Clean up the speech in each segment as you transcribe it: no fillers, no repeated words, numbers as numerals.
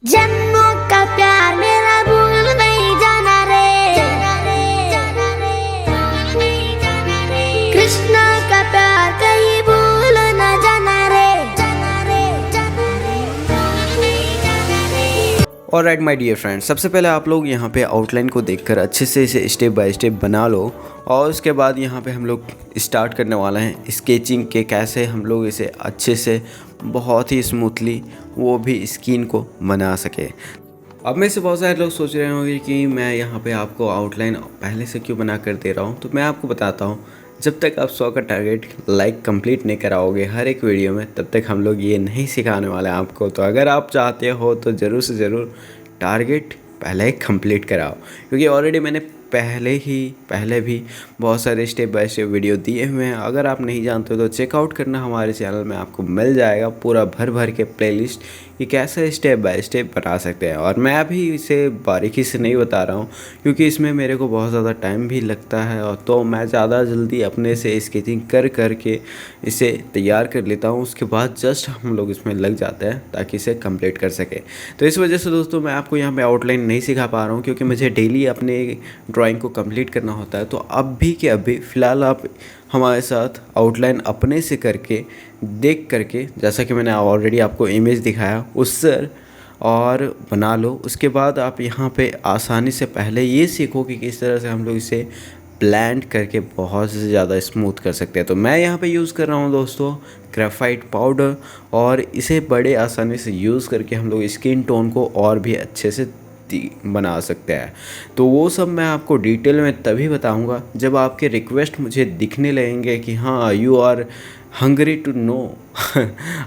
जन्मों का प्यार मेरा भूल नहीं जाना रे, कृष्णा का प्यार कहीं भूल न जाना रे। और राइट माय डियर फ्रेंड्स, सबसे पहले आप लोग यहाँ पे आउटलाइन को देखकर अच्छे से इसे स्टेप बाय स्टेप बना लो। और उसके बाद यहाँ पे हम लोग स्टार्ट करने वाले हैं स्केचिंग के, कैसे हम लोग इसे अच्छे से बहुत ही स्मूथली वो भी स्किन को बना सके। अब में से बहुत सारे लोग सोच रहे होंगे कि मैं यहाँ पे आपको आउटलाइन पहले से क्यों बना कर दे रहा हूँ। तो मैं आपको बताता हूँ, जब तक आप 100 का टारगेट लाइक कंप्लीट नहीं कराओगे हर एक वीडियो में, तब तक हम लोग ये नहीं सिखाने वाले हैं आपको। तो अगर आप चाहते हो तो ज़रूर से ज़रूर टारगेट पहले ही कंप्लीट कराओ, क्योंकि ऑलरेडी मैंने पहले भी बहुत सारे स्टेप बाय स्टेप वीडियो दिए हुए हैं। अगर आप नहीं जानते हो तो चेकआउट करना, हमारे चैनल में आपको मिल जाएगा पूरा भर के प्लेलिस्ट कि कैसे स्टेप बाय स्टेप बना सकते हैं। और मैं अभी इसे बारीकी से नहीं बता रहा हूँ, क्योंकि इसमें मेरे को बहुत ज़्यादा टाइम भी लगता है, और तो मैं ज़्यादा जल्दी अपने से स्केचिंग कर के इसे तैयार कर लेता हूँ। उसके बाद जस्ट हम लोग इसमें लग जाते हैं ताकि इसे कंप्लीट कर सके। तो इस वजह से दोस्तों मैं आपको यहाँ पे आउटलाइन नहीं सिखा पा रहा हूँ, क्योंकि मुझे डेली अपने ड्राइंग को कंप्लीट करना होता है। तो अभी के अभी फ़िलहाल आप हमारे साथ आउटलाइन अपने से करके देख करके, जैसा कि मैंने ऑलरेडी आपको इमेज दिखाया उससे और बना लो। उसके बाद आप यहाँ पे आसानी से पहले ये सीखो कि किस तरह से हम लोग इसे ब्लेंड करके बहुत से ज़्यादा स्मूथ कर सकते हैं। तो मैं यहाँ पे यूज़ कर रहा हूँ दोस्तों ग्रेफाइट पाउडर, और इसे बड़े आसानी से यूज़ करके हम लोग स्किन टोन को और भी अच्छे से बना सकते हैं। तो वो सब मैं आपको डिटेल में तभी बताऊंगा जब आपके रिक्वेस्ट मुझे दिखने लगेंगे कि हाँ you are hungry to know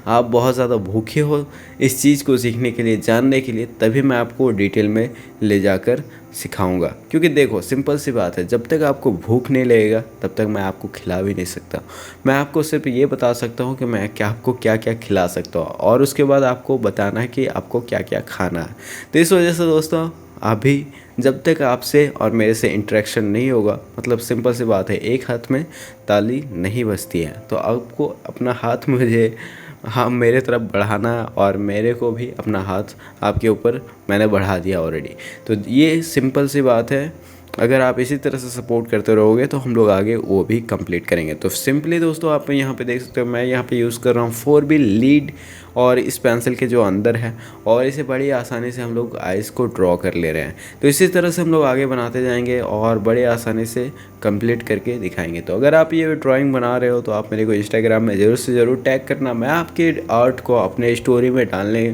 आप बहुत ज़्यादा भूखे हो इस चीज़ को सीखने के लिए, जानने के लिए, तभी मैं आपको डिटेल में ले जाकर सिखाऊंगा। क्योंकि देखो सिंपल सी बात है, जब तक आपको भूख नहीं लगेगा तब तक मैं आपको खिला भी नहीं सकता। मैं आपको सिर्फ ये बता सकता हूँ कि मैं आपको क्या क्या खिला सकता हूँ, और उसके बाद आपको बताना है कि आपको क्या क्या खाना है। तो इस वजह से दोस्तों अभी जब तक आपसे और मेरे से इंटरेक्शन नहीं होगा, मतलब सिंपल सी बात है, एक हाथ में ताली नहीं बजती है। तो आपको अपना हाथ मुझे हाँ मेरे तरफ बढ़ाना, और मेरे को भी अपना हाथ आपके ऊपर मैंने बढ़ा दिया ऑलरेडी। तो ये सिंपल सी बात है, अगर आप इसी तरह से सपोर्ट करते रहोगे तो हम लोग आगे वो भी कंप्लीट करेंगे। तो सिंपली दोस्तों आप यहाँ पे देख सकते हो, मैं यहाँ पे यूज़ कर रहा हूँ 4B लीड, और इस पेंसिल के जो अंदर है, और इसे बड़ी आसानी से हम लोग आइज़ को ड्रॉ कर ले रहे हैं। तो इसी तरह से हम लोग आगे बनाते जाएंगे और बड़े आसानी से कंप्लीट करके दिखाएंगे। तो अगर आप ये ड्राइंग बना रहे हो तो आप मेरे को इंस्टाग्राम में ज़रूर से ज़रूर टैग करना। मैं आपके आर्ट को अपने स्टोरी में डालने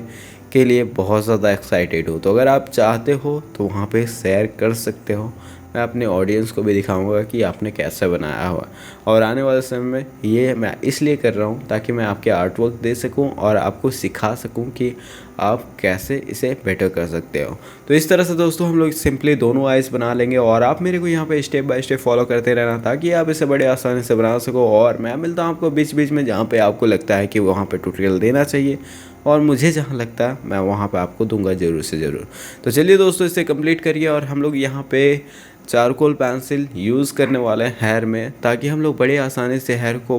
के लिए बहुत ज़्यादा एक्साइटेड हूँ। तो अगर आप चाहते हो तो वहाँ पे शेयर कर सकते हो। मैं अपने ऑडियंस को भी दिखाऊंगा कि आपने कैसे बनाया हुआ। और आने वाले समय में ये मैं इसलिए कर रहा हूँ ताकि मैं आपके आर्ट वर्क दे सकूँ और आपको सिखा सकूँ कि आप कैसे इसे बेटर कर सकते हो। तो इस तरह से दोस्तों हम लोग सिंपली दोनों आइज़ बना लेंगे, और आप मेरे को यहाँ पे स्टेप बाय स्टेप फॉलो करते रहना ताकि आप इसे बड़े आसानी से बना सको। और मैं मिलता हूँ आपको बीच बीच में, जहाँ पे आपको लगता है कि वहाँ पे ट्यूटोरियल देना चाहिए, और मुझे जहाँ लगता है मैं वहाँ पे आपको दूंगा ज़रूर से ज़रूर। तो चलिए दोस्तों इसे कंप्लीट करिए। और हम लोग यहाँ पे चारकोल पेंसिल यूज़ करने वाले हैं हेयर में, ताकि हम लोग बड़े आसानी से हेयर को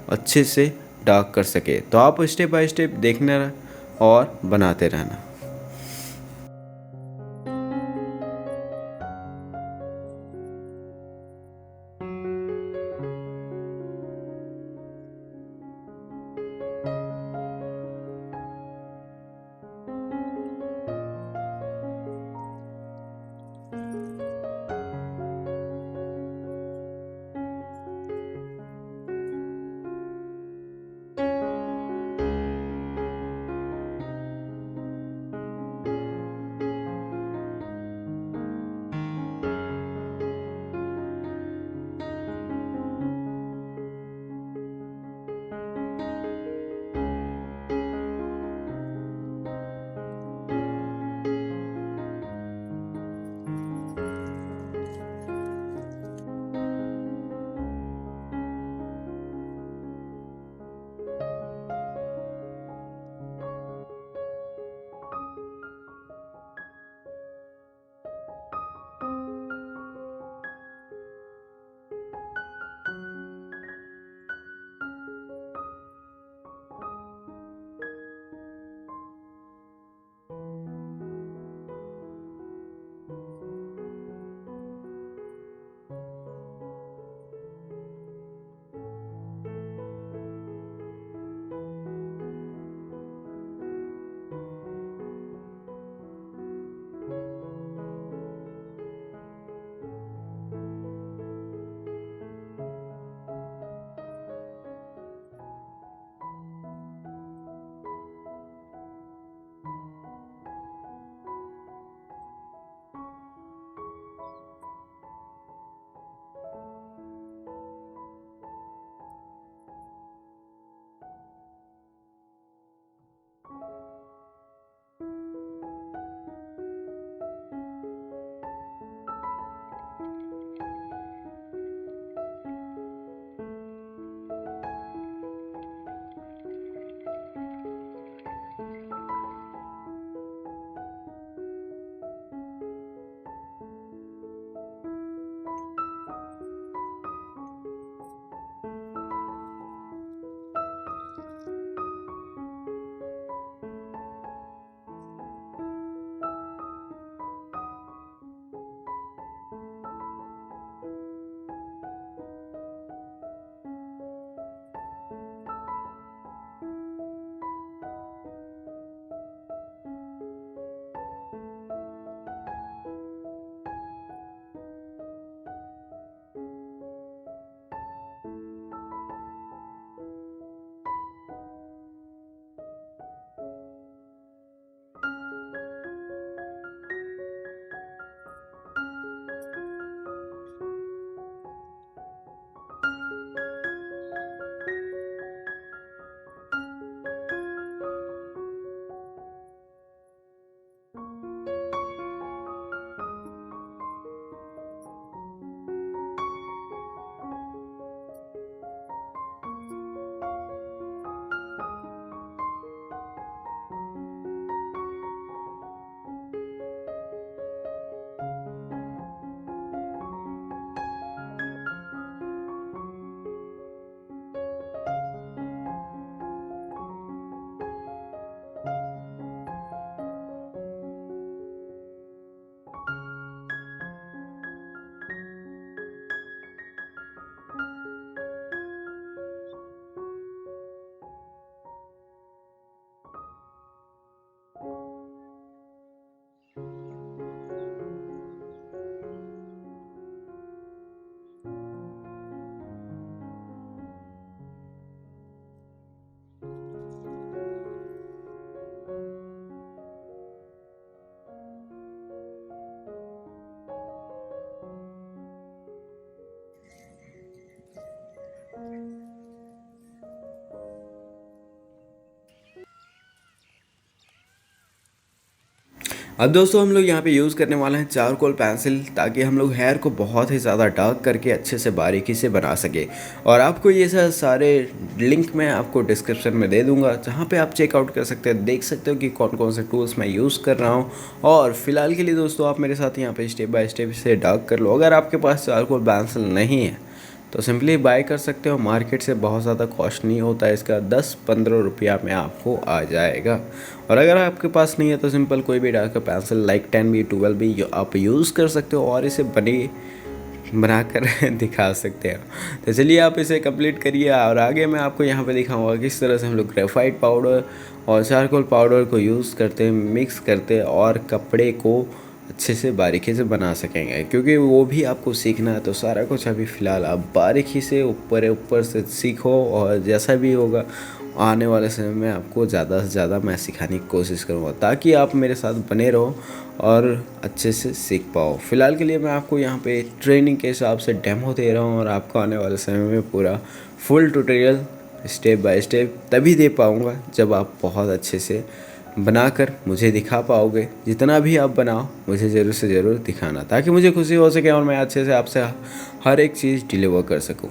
अच्छे से डार्क कर सके। तो आप स्टेप बाय स्टेप देखना और बनाते रहना। अब दोस्तों हम लोग यहाँ पे यूज़ करने वाले हैं चारकोल पेंसिल, ताकि हम लोग हेयर को बहुत ही ज़्यादा डार्क करके अच्छे से बारीकी से बना सके। और आपको ये सारे लिंक मैं आपको डिस्क्रिप्शन में दे दूंगा, जहाँ पे आप चेकआउट कर सकते हैं, देख सकते हो कि कौन कौन से टूल्स मैं यूज़ कर रहा हूँ। और फिलहाल के लिए दोस्तों आप मेरे साथ यहाँ पे स्टेप बाय स्टेप से डार्क कर लो। अगर आपके पास चारकोल पेंसिल नहीं है तो सिंपली बाय कर सकते हो, मार्केट से बहुत ज़्यादा कॉस्ट नहीं होता है इसका, 10-15 रुपया में आपको आ जाएगा। और अगर आपके पास नहीं है तो सिंपल कोई भी dark pencil like 10B 12B आप यूज़ कर सकते हो और इसे बना कर दिखा सकते हो। तो चलिए आप इसे कंप्लीट करिए, और आगे मैं आपको यहाँ पे दिखाऊंगा किस तरह से हम लोग ग्रेफाइट पाउडर और चारकोल पाउडर को यूज़ करते, मिक्स करते और कपड़े को अच्छे से बारीकी से बना सकेंगे, क्योंकि वो भी आपको सीखना है। तो सारा कुछ अभी फ़िलहाल आप बारीकी से ऊपर से सीखो, और जैसा भी होगा आने वाले समय में आपको ज़्यादा से ज़्यादा मैं सिखाने की कोशिश करूँगा, ताकि आप मेरे साथ बने रहो और अच्छे से सीख पाओ। फ़िलहाल के लिए मैं आपको यहाँ पे ट्रेनिंग के हिसाब से डेमो दे रहा हूँ, और आपको आने वाले समय में पूरा full tutorial step by step तभी दे पाऊँगा जब आप बहुत अच्छे से बनाकर मुझे दिखा पाओगे। जितना भी आप बनाओ मुझे ज़रूर से ज़रूर दिखाना, ताकि मुझे खुशी हो सके और मैं अच्छे से आपसे हर एक चीज़ डिलीवर कर सकूँ।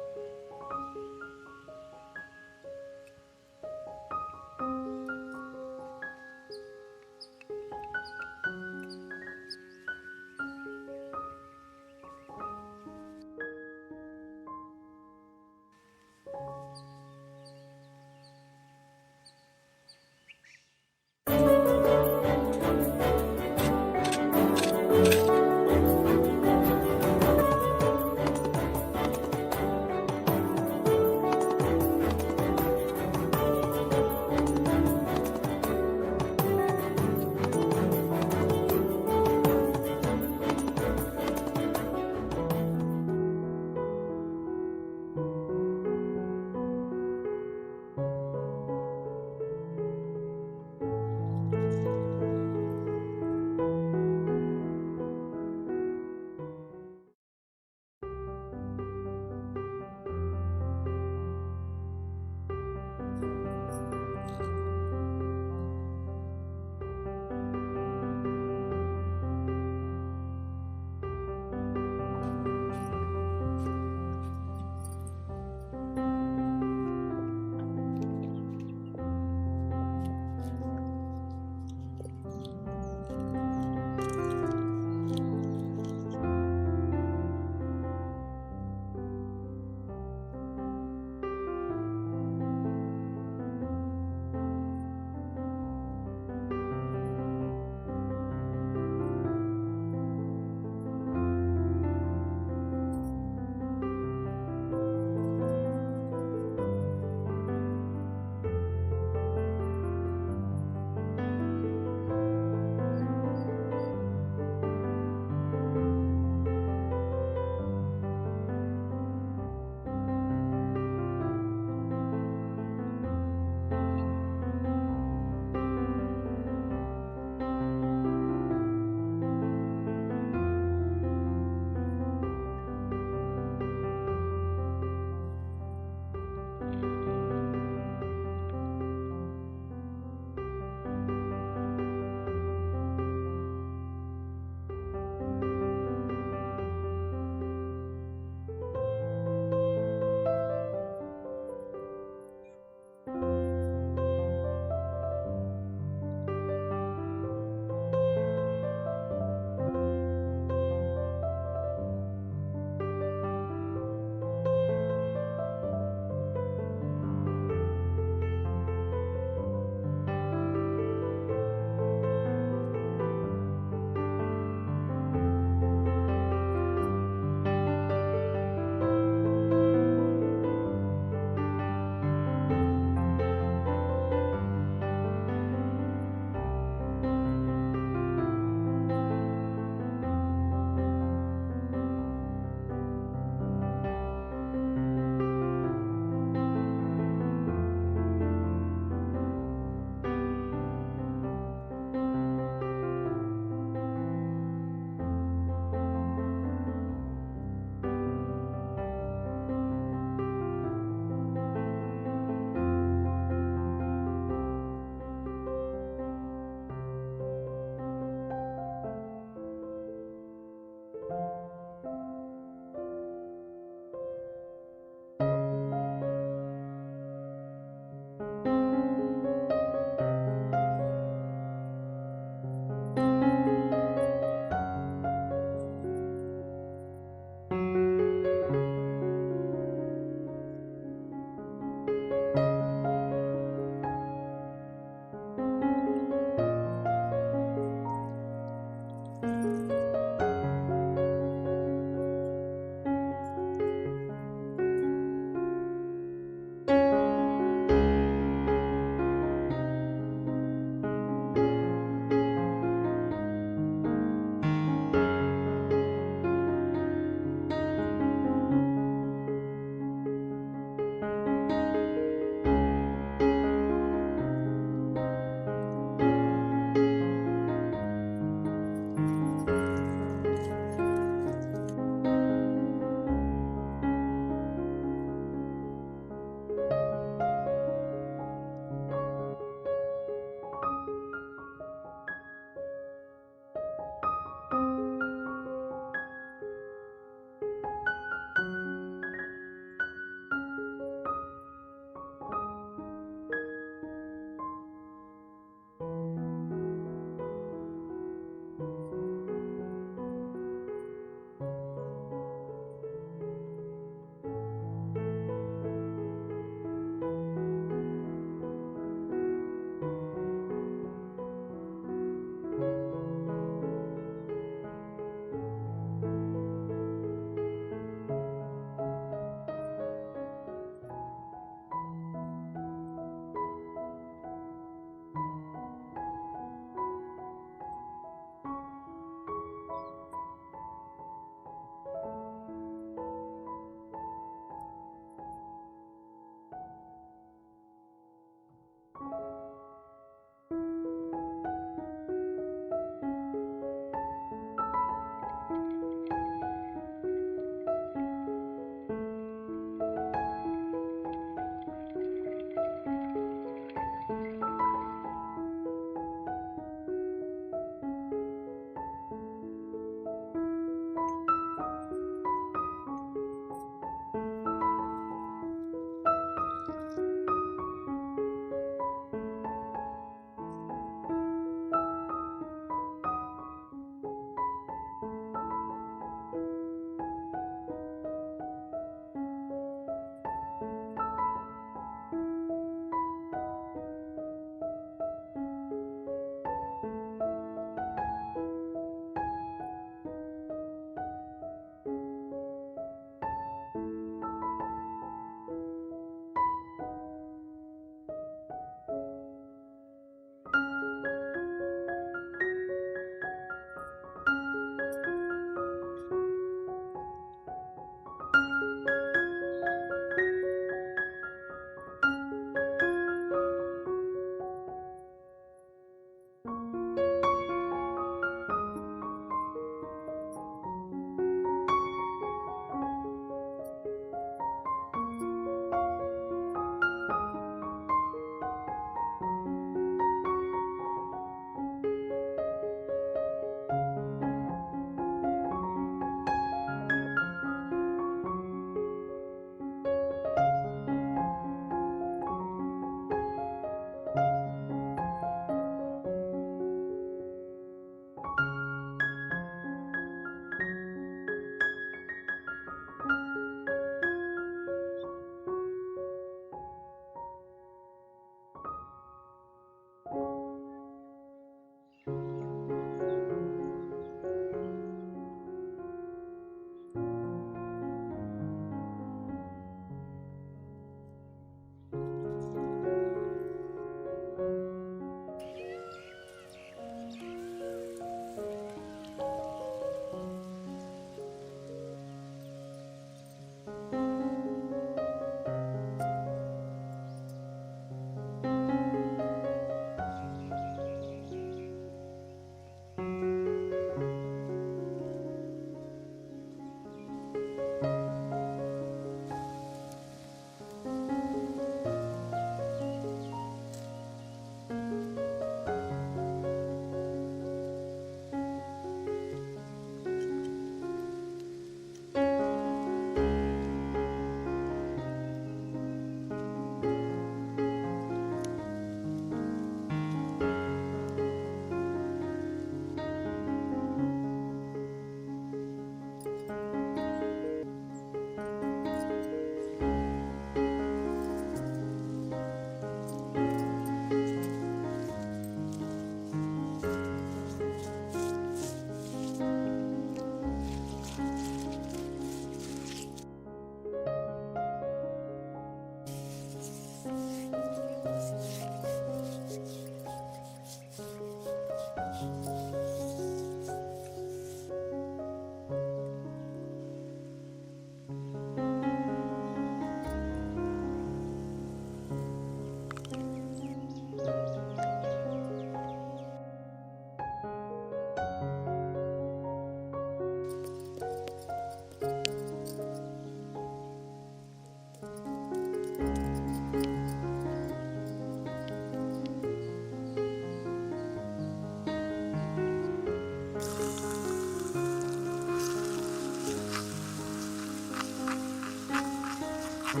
अब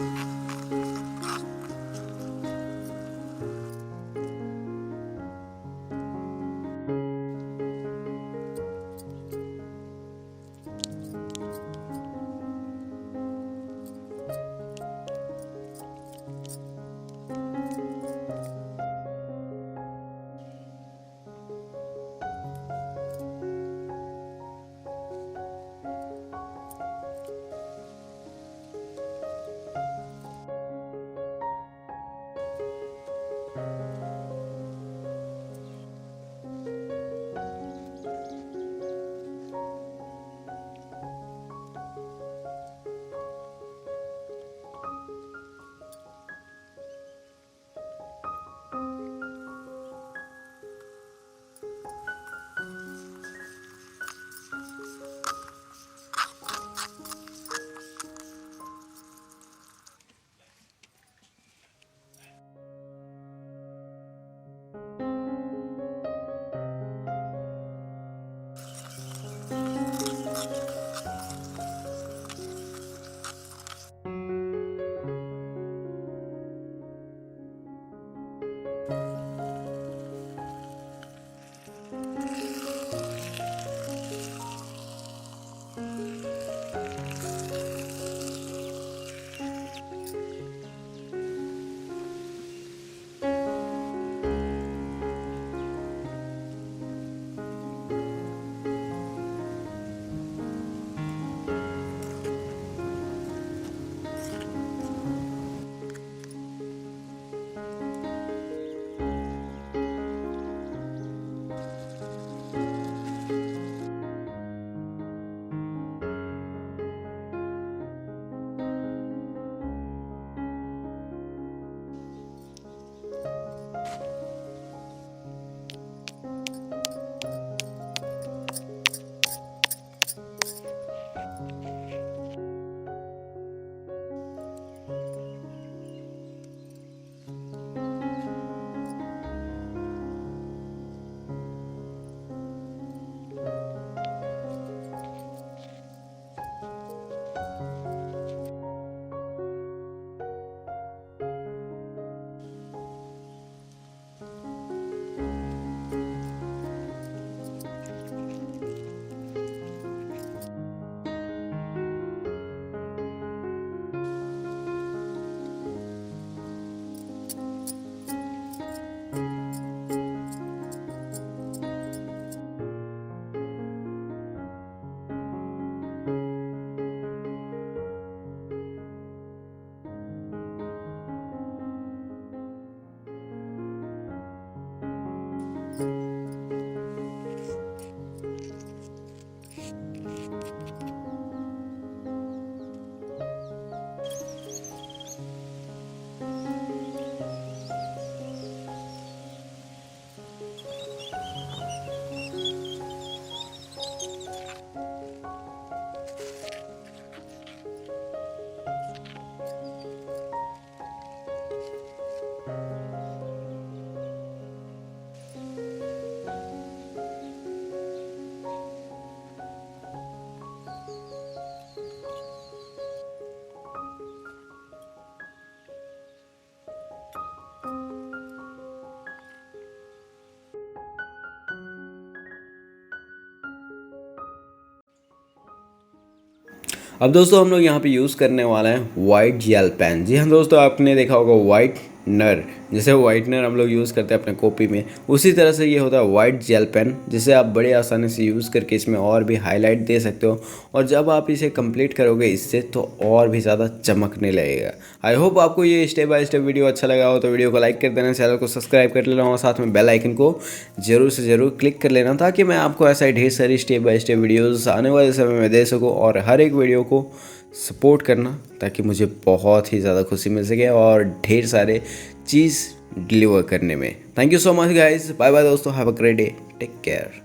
दोस्तों हम लोग यहाँ पे यूज़ करने वाला है वाइट जेल पेन। जी हाँ दोस्तों, आपने देखा होगा वाइटनर, जैसे वाइटनर हम लोग यूज़ करते हैं अपने कॉपी में, उसी तरह से ये होता है वाइट जेल पेन, जिसे आप बड़े आसानी से यूज़ करके इसमें और भी हाईलाइट दे सकते हो। और जब आप इसे कंप्लीट करोगे इससे तो और भी ज़्यादा चमकने लगेगा। आई होप आपको ये स्टेप बाय स्टेप वीडियो अच्छा लगा हो, तो वीडियो को लाइक कर देना, चैनल को सब्सक्राइब कर लेना और साथ में बेल आइकन को ज़रूर से ज़रूर क्लिक कर लेना, ताकि मैं आपको ऐसा ही ढेर सारी स्टेप बाय स्टेप वीडियोज़ आने वाले समय में दे सकूँ। और हर एक वीडियो को सपोर्ट करना, ताकि मुझे बहुत ही ज़्यादा खुशी मिल सके और ढेर सारे चीज़ डिलीवर करने में। Thank you so much guys, bye bye दोस्तों, have a great day, take care.